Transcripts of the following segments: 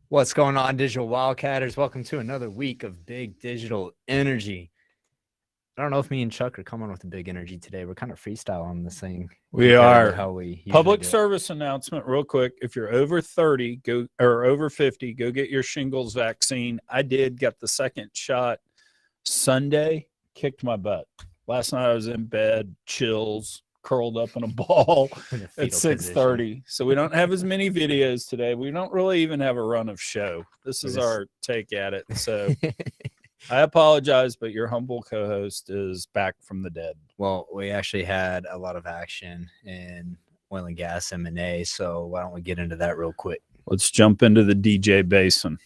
What's going on, Digital Wildcatters? Welcome to another week of Big Digital Energy. I don't know if me and Chuck are coming with a big energy today. We're kind of freestyle on this thing. We are. How we Public service announcement real quick. If you're over 30, go or over 50, go get your shingles vaccine. I did get the second shot Sunday, kicked my butt. Last night I was in bed, chills, curled up in a ball at 6:30. So we don't have as many videos today. We don't really even have a run of show. This is our take at it. So I apologize, but your humble co-host is back from the dead. Well, we actually had a lot of action in oil and gas M&A, so why don't we get into that real quick? Let's jump into the DJ Bison.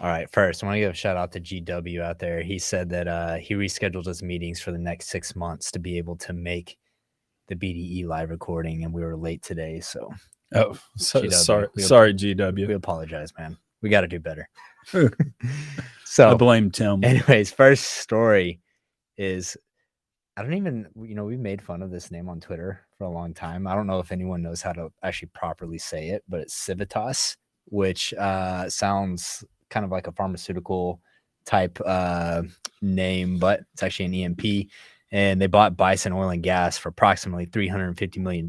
All right, first, I want to give a shout out to GW out there. He said that he rescheduled his meetings for the next 6 months to be able to make the BDE live recording, and we were late today. So, sorry, GW. We apologize, man. We got to do better. So I blame Tim. Anyways, first story is I don't even, we made fun of this name on Twitter for a long time. I don't know if anyone knows how to actually properly say it, but it's Civitas, which sounds kind of like a pharmaceutical type name, but it's actually an EMP. And they bought Bison Oil and Gas for approximately $350 million,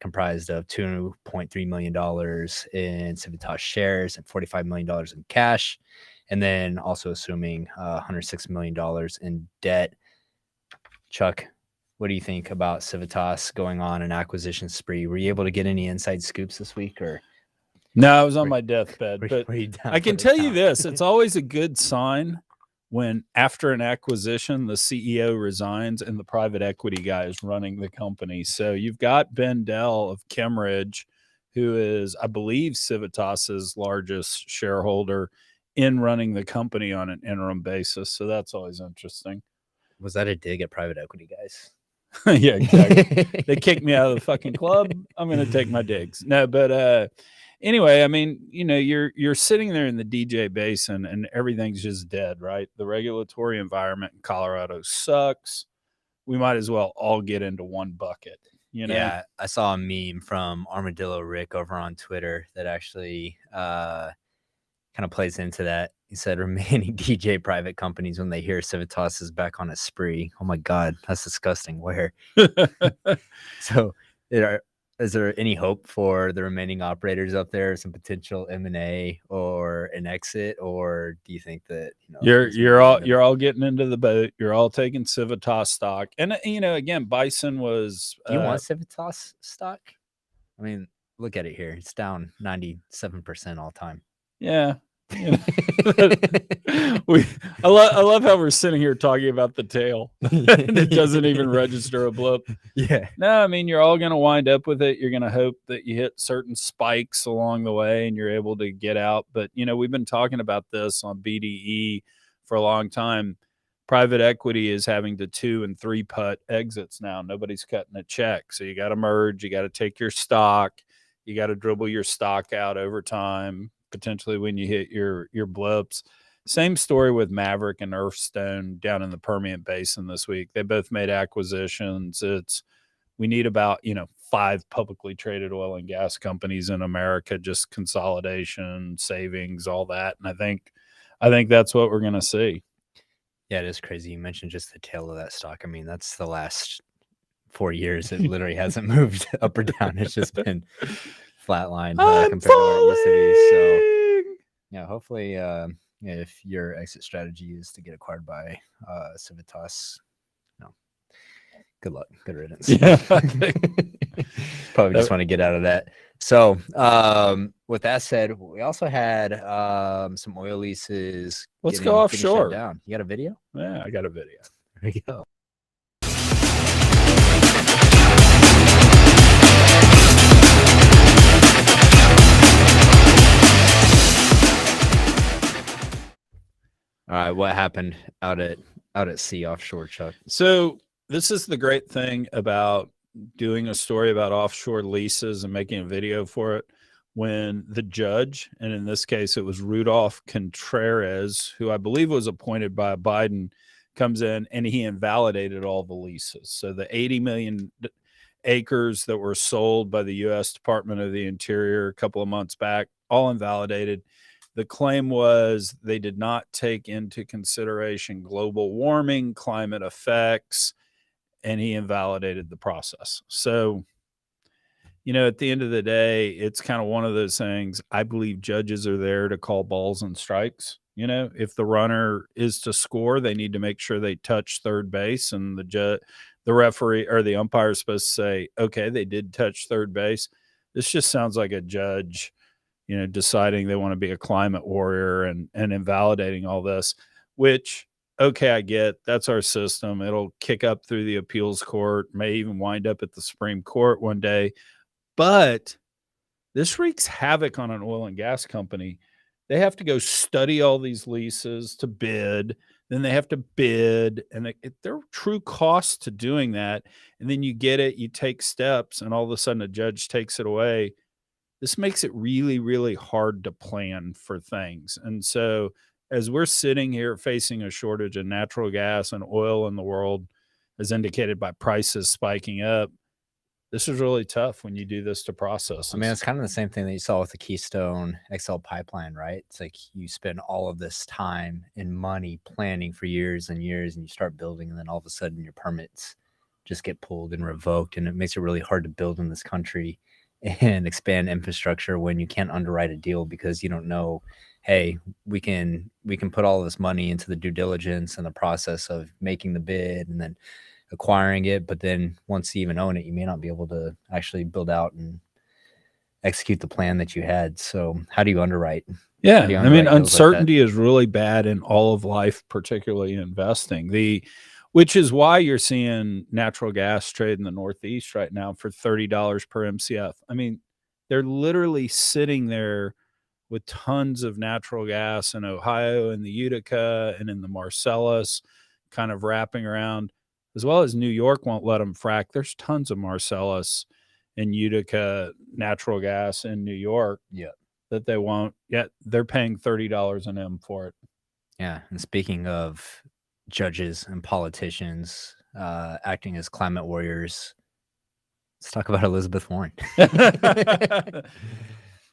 comprised of $2.3 million in Civitas shares and $45 million in cash. And then also assuming $106 million in debt. Chuck, what do you think about Civitas going on an acquisition spree? Were you able to get any inside scoops this week, or? No, I was on my deathbed, but I can tell you this. It's always a good sign when after an acquisition, the CEO resigns and the private equity guy is running the company. So you've got Ben Dell of Chemridge, who is, I believe, Civitas's largest shareholder, in running the company on an interim basis. So that's always interesting. Was that a dig at private equity guys? Yeah, exactly. They kicked me out of the fucking club. I'm going to take my digs. No, but anyway, I mean, you're sitting there in the DJ Basin and everything's just dead, right? The regulatory environment in Colorado sucks. We might as well all get into one bucket. Yeah, I saw a meme from Armadillo Rick over on Twitter that actually kind of plays into that. He said remaining DJ private companies when they hear Civitas is back on a spree. Oh my God, that's disgusting. Where? So is there any hope for the remaining operators up there, some potential M&A or an exit, or do you think that you're all getting into the boat? You're all taking Civitas stock, and again, Bison was. Do you want Civitas stock? I mean, look at it here; it's down 97% all time. Yeah. I love how we're sitting here talking about the tail and it doesn't even register a blip. Yeah. No, I mean, you're all going to wind up with it. You're going to hope that you hit certain spikes along the way and you're able to get out. But, we've been talking about this on BDE for a long time. Private equity is having to 2 and 3 putt exits now. Nobody's cutting a check. So you got to merge. You got to take your stock. You got to dribble your stock out over time. Potentially when you hit your blips. Same story with Maverick and Earthstone down in the Permian Basin this week. They both made acquisitions. We need about 5 publicly traded oil and gas companies in America, just consolidation, savings, all that. And I think that's what we're going to see. Yeah, it is crazy. You mentioned just the tail of that stock. I mean, that's the last 4 years. It literally hasn't moved up or down. It's just been flatline compared to where it used to be. So yeah, hopefully if your exit strategy is to get acquired by Civitas, good luck, good riddance. Yeah. Probably just want to get out of that. So with that said, we also had some oil leases. Let's go offshore. Down. You got a video? Yeah, I got a video. There you go. All right, what happened out at sea offshore, Chuck? So this is the great thing about doing a story about offshore leases and making a video for it. when the judge, and in this case it was Rudolph Contreras, who I believe was appointed by Biden, comes in and he invalidated all the leases. So the 80 million acres that were sold by the U.S. Department of the Interior a couple of months back, all invalidated. The claim was they did not take into consideration global warming, climate effects, and he invalidated the process. So, at the end of the day, it's kind of one of those things. I believe judges are there to call balls and strikes. If the runner is to score, they need to make sure they touch third base, and the referee or the umpire is supposed to say, okay, they did touch third base. This just sounds like a judge, deciding they want to be a climate warrior and invalidating all this, which, okay, I get. That's our system. It'll kick up through the appeals court, may even wind up at the Supreme Court one day. But this wreaks havoc on an oil and gas company. They have to go study all these leases to bid. Then they have to bid, and there are true costs to doing that. And then you get it, you take steps, and all of a sudden a judge takes it away. This makes it really, really hard to plan for things. And so as we're sitting here facing a shortage of natural gas and oil in the world, as indicated by prices spiking up, this is really tough when you do this to processes. I mean, it's kind of the same thing that you saw with the Keystone XL pipeline, right? It's like you spend all of this time and money planning for years and years, and you start building, and then all of a sudden your permits just get pulled and revoked, and it makes it really hard to build in this country and expand infrastructure when you can't underwrite a deal because you don't know, hey, we can put all this money into the due diligence and the process of making the bid and then acquiring it, but then once you even own it, you may not be able to actually build out and execute the plan that you had. So how do you underwrite? Yeah, How do you I mean, underwrite deals like that? uncertainty is really bad in all of life, particularly investing. Which is why you're seeing natural gas trade in the Northeast right now for $30 per MCF. I mean, they're literally sitting there with tons of natural gas in Ohio and the Utica and in the Marcellus, kind of wrapping around, as well as New York won't let them frack. There's tons of Marcellus and Utica natural gas in New York that they won't. Yet they're paying $30 an M for it. Yeah, and speaking of judges and politicians acting as climate warriors, let's talk about Elizabeth Warren.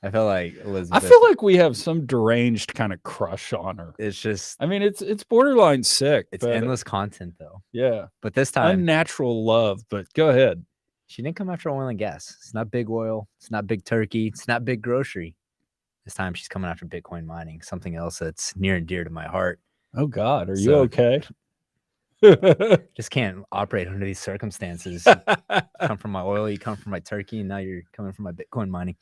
I feel like Elizabeth. I feel like we have some deranged kind of crush on her. It's just, I mean, it's borderline sick. It's endless content though. Yeah. But this time, unnatural love, but go ahead. She didn't come after oil and gas. It's not big oil. It's not big turkey. It's not big grocery. This time she's coming after Bitcoin mining, something else that's near and dear to my heart. Oh God, are you okay? Just can't operate under these circumstances. You come from my oil, you come from my turkey, and now you're coming from my Bitcoin mining.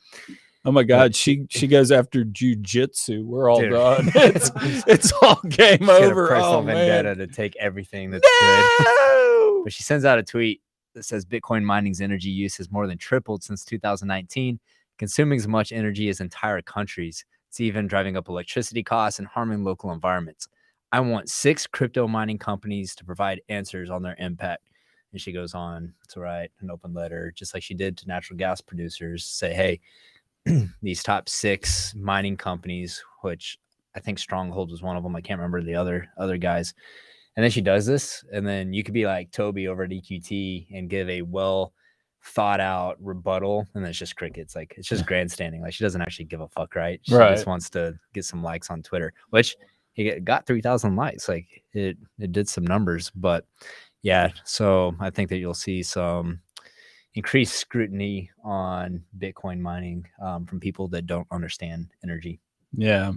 Oh my God, she goes after jujitsu. We're all done. It's all game over. Personal vendetta to take everything that's good. But she sends out a tweet that says Bitcoin mining's energy use has more than tripled since 2019, consuming as much energy as entire countries. It's even driving up electricity costs and harming local environments. I want 6 crypto mining companies to provide answers on their impact. And she goes on to write an open letter, just like she did to natural gas producers, say, hey, these top 6 mining companies, which I think Stronghold was one of them. I can't remember the other guys. And then she does this, and then you could be like Toby over at EQT and give a well thought out rebuttal, and then it's just crickets. Like, it's just grandstanding. Like, she doesn't actually give a fuck, right? She just wants to get some likes on Twitter, which he got 3,000 likes. Like, it did some numbers. But yeah, so I think that you'll see some increased scrutiny on Bitcoin mining from people that don't understand energy. Yeah.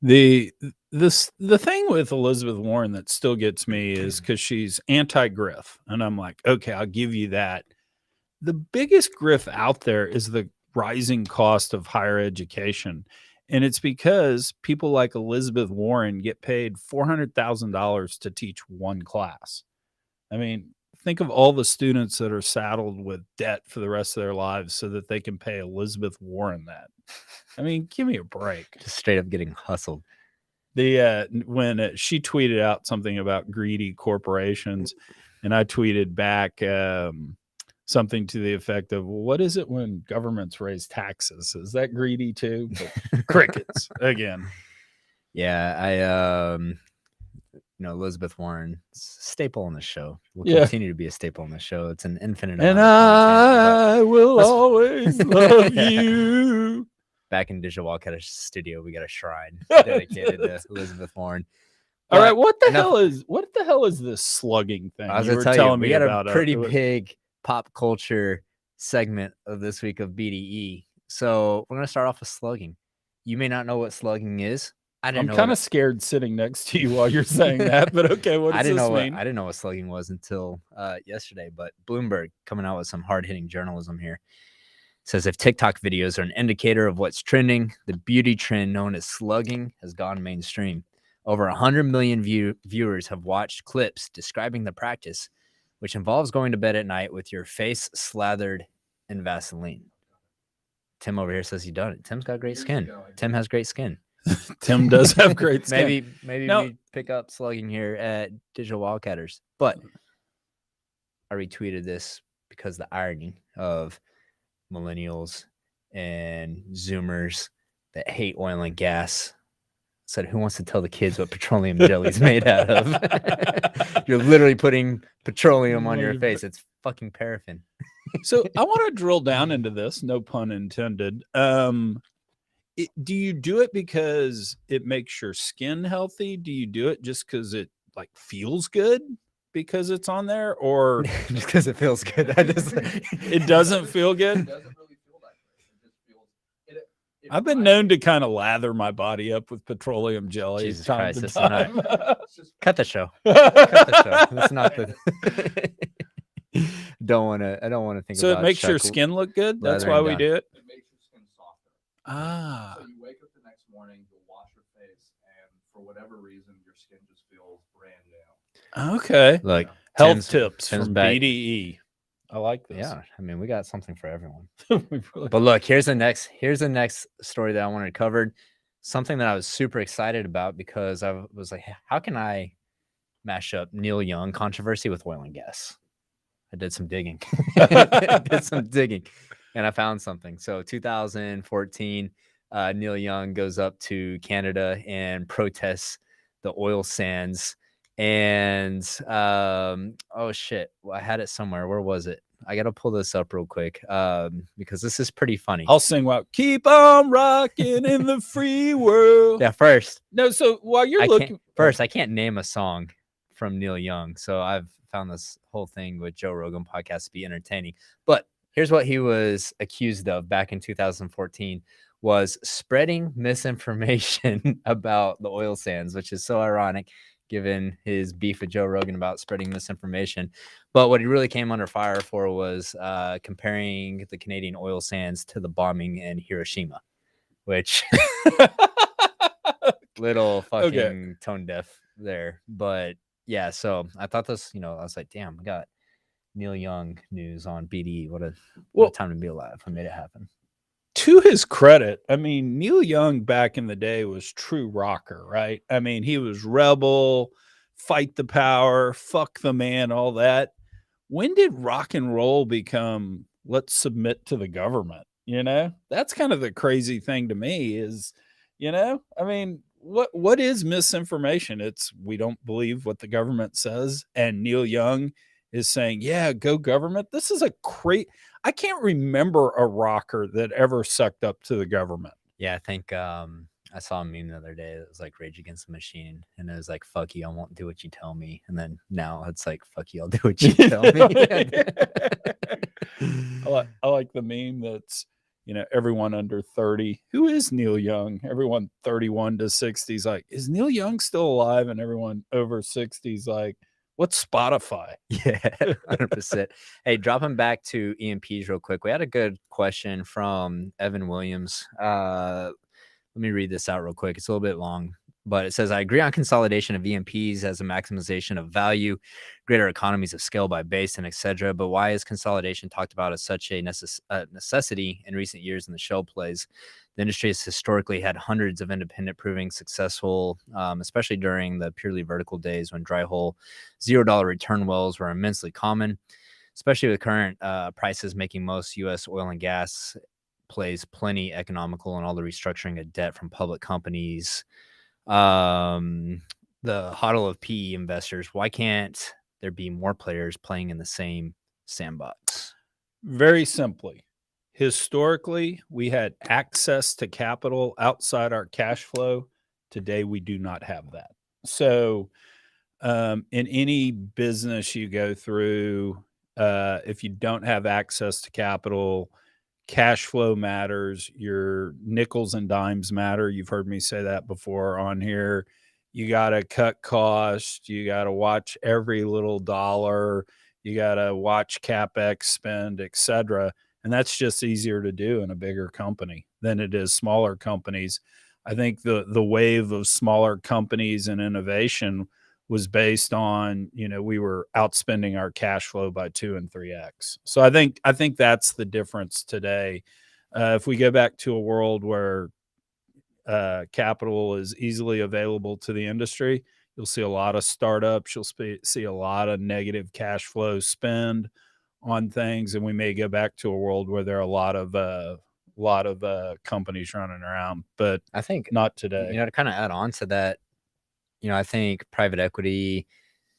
The thing with Elizabeth Warren that still gets me is because she's anti-griff. And I'm like, okay, I'll give you that. The biggest griff out there is the rising cost of higher education. And it's because people like Elizabeth Warren get paid $400,000 to teach one class. I mean, think of all the students that are saddled with debt for the rest of their lives so that they can pay Elizabeth Warren that. I mean, give me a break. Just straight up getting hustled. When she tweeted out something about greedy corporations, and I tweeted back, something to the effect of, well, what is it when governments raise taxes? Is that greedy too? But crickets again. Yeah, Elizabeth Warren, staple on the show. Will Yeah. continue to be a staple on the show. It's an infinite And amount of content, I will always love you. Back in Digital Wildcat studio, we got a shrine dedicated to Elizabeth Warren. All right, what the hell is this slugging thing? I was going to tell you, we got a pretty big pop culture segment of this week of BDE. So we're going to start off with slugging. You may not know what slugging is. I'm kind of scared sitting next to you while you're saying that, but okay, what does this mean? I didn't know what slugging was until yesterday, but Bloomberg coming out with some hard-hitting journalism here. Says if TikTok videos are an indicator of what's trending, the beauty trend known as slugging has gone mainstream. Over 100 million viewers have watched clips describing the practice, which involves going to bed at night with your face slathered in Vaseline. Tim over here says he's done it. Tim's got great skin. Tim has great skin. Tim does have great skin. Maybe we pick up slugging here at Digital Wildcatters. But I retweeted this because the irony of millennials and Zoomers that hate oil and gas said, who wants to tell the kids what petroleum jelly is made out of? You're literally putting petroleum on your face. It's fucking paraffin. So I want to drill down into this, no pun intended. Do you do it because it makes your skin healthy? Do you do it just because it like feels good because it's on there, or just because it feels good? It doesn't feel good. It doesn't really feel that great. It just feels. I've been known to kind of lather my body up with petroleum jelly. Jesus time Christ, to time. Cut the show. Cut the show. That's not the. I don't want to think. So about it makes your skin look good. That's why we do it. It makes your skin softer. Ah. So you wake up the next morning, you'll wash your face, and for whatever reason, your skin just feels brand new. Okay. Like health tips from BDE. I like this. Yeah, I mean, we got something for everyone. But look, here's the next story that I wanted covered. Something that I was super excited about because I was like, how can I mash up Neil Young controversy with oil and gas? I did some digging. And I found something. So 2014, Neil Young goes up to Canada and protests the oil sands. And oh shit, well, I had it somewhere. Where was it? I gotta pull this up real quick because this is pretty funny. I'll sing while keep on rocking in the free world. Yeah, first. No, so while you're looking first, I can't name a song from Neil Young. So I've found this whole thing with Joe Rogan podcast to be entertaining. But here's what he was accused of back in 2014 was spreading misinformation about the oil sands, which is so ironic given his beef with Joe Rogan about spreading misinformation. But what he really came under fire for was comparing the Canadian oil sands to the bombing in Hiroshima, which little fucking tone deaf there. But yeah, so I thought this, I was like, damn, we got Neil Young news on BDE. What a time to be alive. I made it happen. To his credit, I mean, Neil Young back in the day was true rocker, right? I mean, he was rebel, fight the power, fuck the man, all that. When did rock and roll become let's submit to the government? That's kind of the crazy thing to me is, I mean, what is misinformation? It's we don't believe what the government says. And Neil Young is saying, yeah, go government. This is I can't remember a rocker that ever sucked up to the government. Yeah, I think I saw a meme the other day. It was like Rage Against the Machine. And it was like, fuck you, I won't do what you tell me. And then now it's like, fuck you, I'll do what you tell me. I like the meme that's, everyone under 30. Who is Neil Young? Everyone 31 to 60 is like, is Neil Young still alive? And everyone over 60 is like, what's Spotify? Yeah, 100%. Hey, dropping back to EMPs real quick. We had a good question from Evan Williams. Let me read this out real quick. It's a little bit long, but it says, I agree on consolidation of EMPs as a maximization of value, greater economies of scale by basin, etc. But why is consolidation talked about as such a necessity in recent years in the shale plays? The industry has historically had hundreds of independent proving successful, especially during the purely vertical days when dry hole $0 return wells were immensely common. especially with current prices making most U.S. oil and gas plays plenty economical, and all the restructuring of debt from public companies, the huddle of PE investors. Why can't there be more players playing in the same sandbox? Very simply, historically, we had access to capital outside our cash flow. Today, we do not have that. So, in any business you go through, if you don't have access to capital, cash flow matters. Your nickels and dimes matter. You've heard me say that before on here. You got to cut costs. You got to watch every little dollar. You got to watch CapEx spend, et cetera. And that's just easier to do in a bigger company than it is smaller companies. I think the wave of smaller companies and innovation was based on, we were outspending our cash flow by 2 and 3x. So I think that's the difference today. If we go back to a world where capital is easily available to the industry, you'll see a lot of startups. You'll see a lot of negative cash flow spend on things, and we may go back to a world where there are a lot of companies running around. But I think not today. to kind of add on to that, I think private equity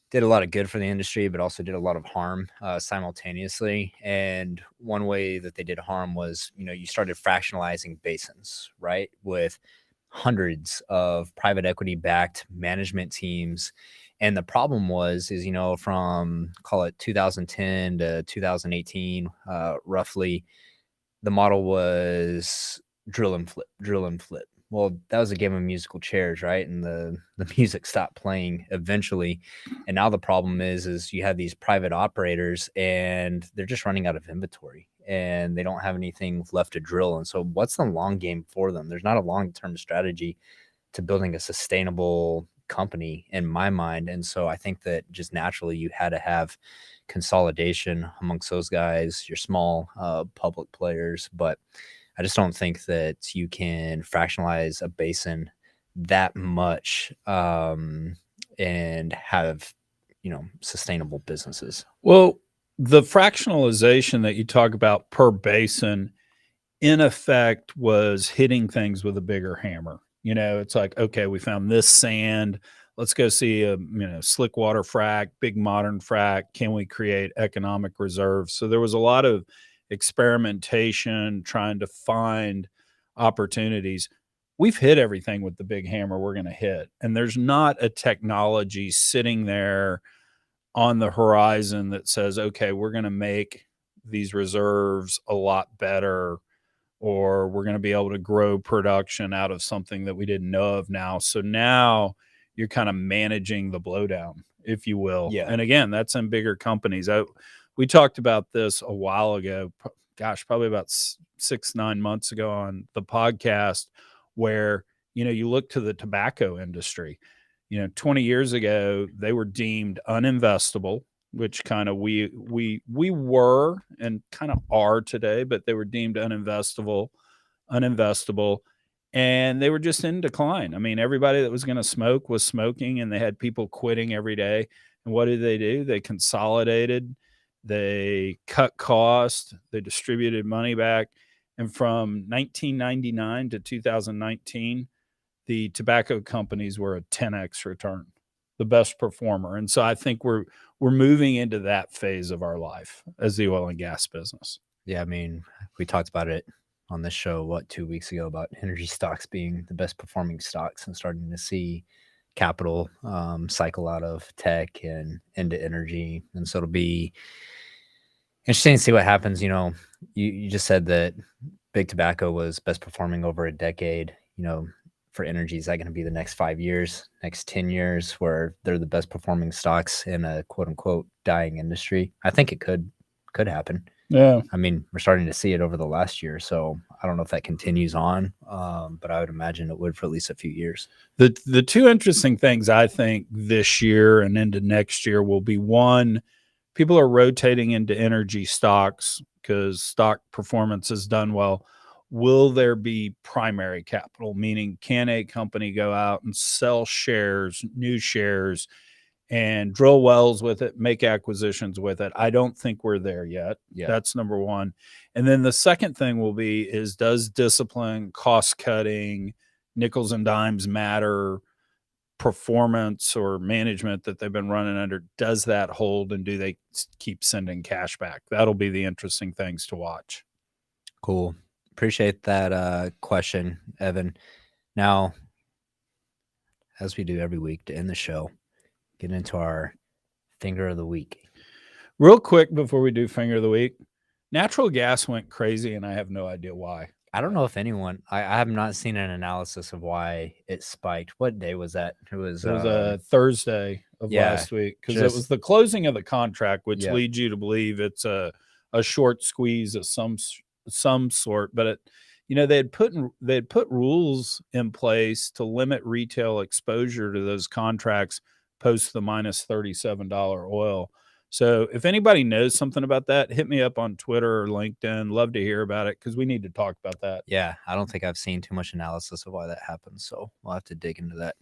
did a lot of good for the industry, but also did a lot of harm simultaneously. And one way that they did harm was, you started fractionalizing basins, right? With hundreds of private equity backed management teams. And the problem is, from call it 2010 to 2018, roughly, the model was drill and flip. Well, that was a game of musical chairs, right? And the music stopped playing eventually. And now the problem is you have these private operators and they're just running out of inventory and they don't have anything left to drill. And so what's the long game for them? There's not a long-term strategy to building a sustainable company in my mind. And so I think that just naturally you had to have consolidation amongst those guys, your small public players. But I just don't think that you can fractionalize a basin that much and have, sustainable businesses. Well, the fractionalization that you talk about per basin, in effect, was hitting things with a bigger hammer. It's like, okay, we found this sand. Let's go see a slick water frac, big modern frac. Can we create economic reserves? So there was a lot of experimentation, trying to find opportunities. We've hit everything with the big hammer we're going to hit, and there's not a technology sitting there on the horizon that says, okay, we're going to make these reserves a lot better, or we're going to be able to grow production out of something that we didn't know of now. So now you're kind of managing the blowdown, if you will. Yeah. And again, that's in bigger companies. We talked about this a while ago, probably about 6-9 months ago on the podcast, where, you look to the tobacco industry. 20 years ago, they were deemed uninvestable, which kind of we were and kind of are today, but they were deemed uninvestable, and they were just in decline. I mean, everybody that was going to smoke was smoking, and they had people quitting every day. And what did they do? They consolidated, they cut costs, they distributed money back. And from 1999 to 2019, the tobacco companies were a 10x return, the best performer. And so I think we're moving into that phase of our life as the oil and gas business. Yeah, I mean, we talked about it on this show, 2 weeks ago, about energy stocks being the best performing stocks and starting to see capital cycle out of tech and into energy. And so it'll be interesting to see what happens. You just said that big tobacco was best performing over a decade. For energy, is that going to be the next 5 years, next 10 years, where they're the best performing stocks in a quote unquote dying industry? I think it could happen. Yeah. I mean, we're starting to see it over the last year. So I don't know if that continues on, but I would imagine it would for at least a few years. The two interesting things I think this year and into next year will be, one, people are rotating into energy stocks because stock performance has done well. Will there be primary capital? Meaning, can a company go out and sell shares, new shares, and drill wells with it, make acquisitions with it. I don't think we're there yet. Yeah. That's number one. And then the second thing will be is, does discipline, cost cutting, nickels and dimes matter, performance or management that they've been running under, does that hold, and do they keep sending cash back? That'll be the interesting things to watch. Cool. Appreciate that question, Evan. Now, as we do every week to end the show, get into our finger of the week. Real quick before we do finger of the week, natural gas went crazy, and I have no idea why. I don't know if anyone, I have not seen an analysis of why it spiked. What day was that? It was a Thursday of last week, because it was the closing of the contract, which leads you to believe it's a short squeeze of some sort. But they had put rules in place to limit retail exposure to those contracts post the minus $37 oil. So if anybody knows something about that, hit me up on Twitter or LinkedIn. Love to hear about it, because we need to talk about that. Yeah, I don't think I've seen too much analysis of why that happened, so we'll have to dig into that.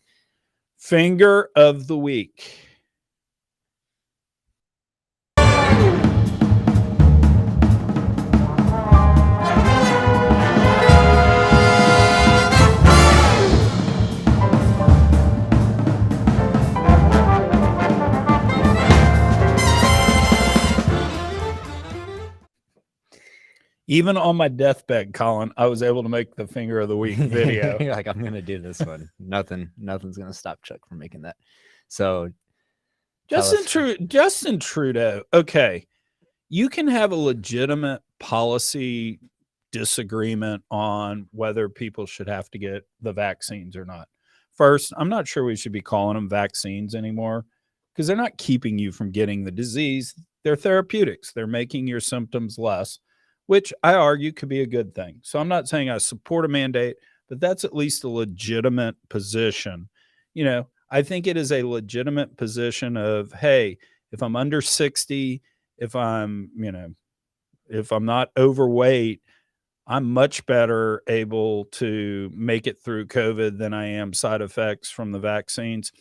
Finger of the week. Even on my deathbed, Collin, I was able to make the finger of the week video. You're like, I'm going to do this one. Nothing's going to stop Chuck from making that. So Justin Trudeau. Okay. You can have a legitimate policy disagreement on whether people should have to get the vaccines or not. First, I'm not sure we should be calling them vaccines anymore, because they're not keeping you from getting the disease. They're therapeutics. They're making your symptoms less, which I argue could be a good thing. So I'm not saying I support a mandate, but that's at least a legitimate position. I think it is a legitimate position of, hey, if I'm under 60, if I'm not overweight, I'm much better able to make it through COVID than I am side effects from the vaccines.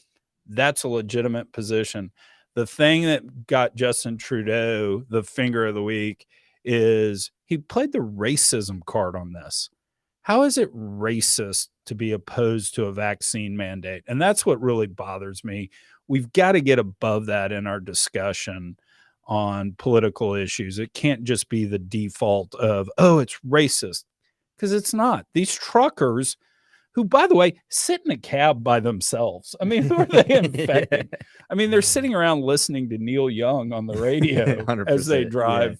That's a legitimate position. The thing that got Justin Trudeau the finger of the week is he played the racism card on this. How is it racist to be opposed to a vaccine mandate? And that's what really bothers me. We've got to get above that in our discussion on political issues. It can't just be the default of, oh, it's racist, because it's not. These truckers, who, by the way, sit in a cab by themselves. I mean, who are they infecting? I mean, they're sitting around listening to Neil Young on the radio as they drive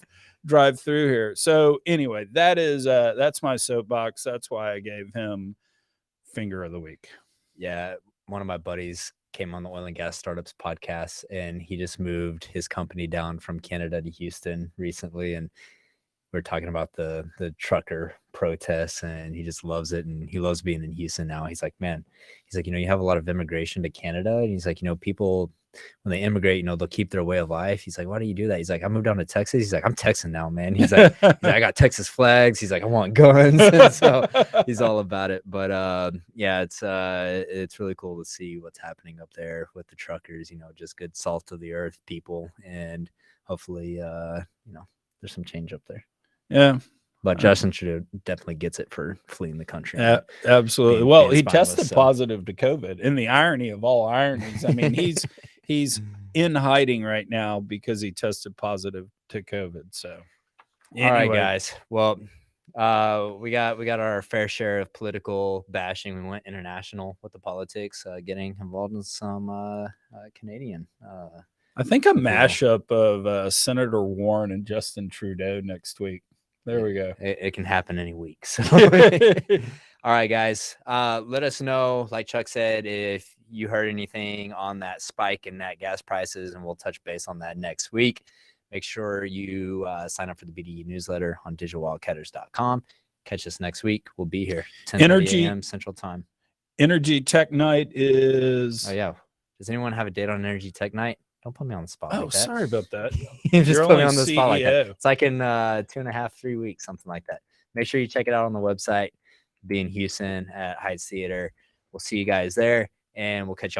through here. So anyway, that's my soapbox. That's why I gave him finger of the week. Yeah, one of my buddies came on the Oil and Gas Startups podcast, and he just moved his company down from Canada to Houston recently, and we're talking about the trucker protests, and he just loves it, and he loves being in Houston now. He's like, man, he's like, you have a lot of immigration to Canada, and he's like, people, when they immigrate, they'll keep their way of life. He's like, why do you do that? He's like, I moved down to Texas. He's like, I'm Texan now, man. He's like, I got Texas flags. He's like, I want guns. And so he's all about it. But yeah, it's really cool to see what's happening up there with the truckers, just good salt of the earth people. And hopefully, there's some change up there. Yeah. But Justin Trudeau definitely gets it for fleeing the country. Absolutely. Well, he tested positive to COVID. And the irony of all ironies, I mean, he's in hiding right now because he tested positive to COVID. So, anyway. All right, guys. Well, we got our fair share of political bashing. We went international with the politics, getting involved in some Canadian. I think a mashup of Senator Warren and Justin Trudeau next week. There we go. It can happen any week. So, all right, guys. Let us know, like Chuck said, if you heard anything on that spike in nat gas prices, and we'll touch base on that next week. Make sure you sign up for the BDE newsletter on digitalwildcatters.com. Catch us next week. We'll be here 10:30 a.m. Central Time. Energy Tech Night is. Oh yeah. Does anyone have a date on Energy Tech Night? Don't put me on the spot. Oh, sorry about that. You just put me on the spot like that. It's like in 2.5, 3 weeks, something like that. Make sure you check it out on the website. Be in Houston at Heights Theater. We'll see you guys there, and we'll catch you